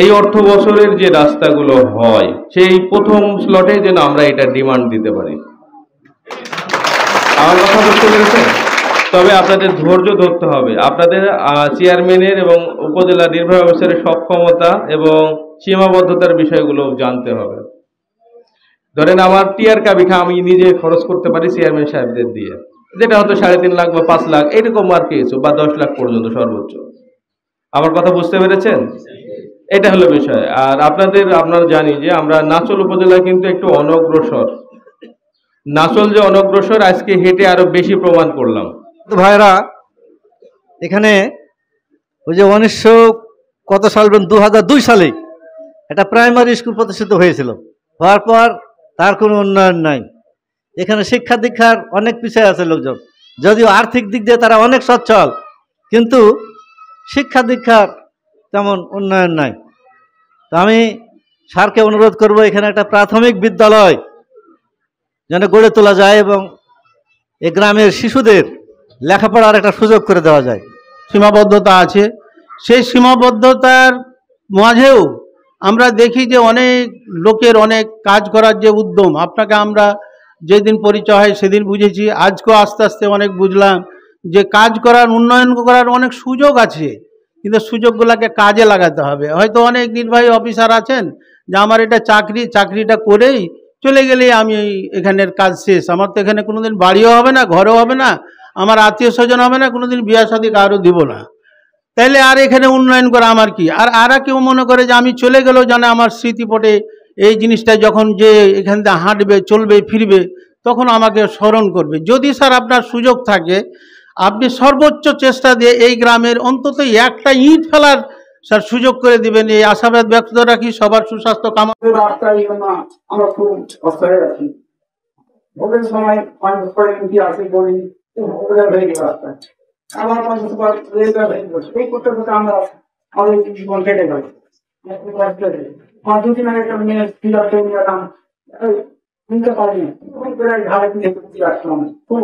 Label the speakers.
Speaker 1: এই অর্থ বছরের যে রাস্তাগুলো হয় সেই প্রথম স্লটে যেন আমরা এটা ডিমান্ড দিতে পারি। আমার কথা বুঝতে পেরেছেন? তবে আপনাদের ধৈর্য ধরতে হবে, আপনাদের চেয়ারম্যানের এবং উপজেলা নির্বাহী অফিসারের সক্ষমতা এবং সীমাবদ্ধতার বিষয়গুলো জানতে হবে। ধরেন আমার টিআর কাবিখা আমি নিজে খরচ করতে পারি চেয়ারম্যান সাহেবদের দিয়ে, যেটা হয়তো 3.5 লাখ বা 5 লাখ এরকম আর কিছু, বা 10 লাখ পর্যন্ত সর্বোচ্চ। আমার কথা বুঝতে পেরেছেন? এটা হলো বিষয়। আর আপনারা জানি যে আমরা নাচল উপজেলা কিন্তু একটু অনগ্রসর। নাচল যে অনগ্রসর আজকে হেঁটে আরো বেশি প্রমাণ করলাম।
Speaker 2: তো ভাইরা এখানে ওই যে 1900 কত সাল 2002 সালে একটা প্রাইমারি স্কুল প্রতিষ্ঠিত হয়েছিল। হওয়ার পর তার কোনো উন্নয়ন নাই। এখানে শিক্ষা দীক্ষার অনেক পিছিয়ে আছে লোকজন, যদিও আর্থিক দিক দিয়ে তারা অনেক সচ্ছল, কিন্তু শিক্ষা দীক্ষার তেমন উন্নয়ন নাই। তো আমি স্যারকে অনুরোধ করব এখানে একটা প্রাথমিক বিদ্যালয় যেন গড়ে তোলা যায় এবং এই গ্রামের শিশুদের লেখাপড়ার একটা সুযোগ করে দেওয়া যায়।
Speaker 3: সীমাবদ্ধতা আছে, সেই সীমাবদ্ধতার মাঝেও আমরা দেখি যে অনেক লোকের অনেক কাজ করার যে উদ্যম, আপনাকে আমরা যেদিন পরিচয় হয় সেদিন বুঝেছি, আজকেও আস্তে আস্তে অনেক বুঝলাম যে কাজ করার, উন্নয়ন করার অনেক সুযোগ আছে, কিন্তু সুযোগগুলোকে কাজে লাগাতে হবে। হয়তো অনেক নির্বাহী অফিসার আছেন যে আমার এটা চাকরিটা করেই চলে গেলেই আমি এখানের কাজ শেষ, আমার তো এখানে কোনোদিন বাড়িও হবে না, ঘরও হবে না, আমার আত্মীয় স্বজন হবে না, কোনোদিন বিয়া শাদী কারও দিব না, তাইলে আর এখানে উন্নয়ন করা আমার কি? আর কেউ মনে করে যে আমি চলে গেলেও জানে আমার স্মৃতিপটে এই জিনিসটা যখন যে এখান থেকে হাঁটবে, চলবে, ফিরবে, তখন আমাকে স্মরণ করবে। যদি স্যার আপনার সুযোগ থাকে, আপনি সর্বোচ্চ চেষ্টা দিয়ে এই গ্রামের অন্তত একটা ইট ফেলার স্যার সুযোগ করে দিবেন, এই আশাবাদ ব্যক্ত রাখি। সবার সুস্বাস্থ্য কামনা।
Speaker 4: রাস্তায় আমরা খুব অস্থির আছি। ভোটের সময় আসে বলি হয়ে গেল রাস্তায়, আবার এই করতে করতে আমরা আমাদের জীবন কেটে গেল। 2 দিন আগে একটা মেয়ে নিলাম, নিতে পারিনি, ঘাড়ে আসলাম খুব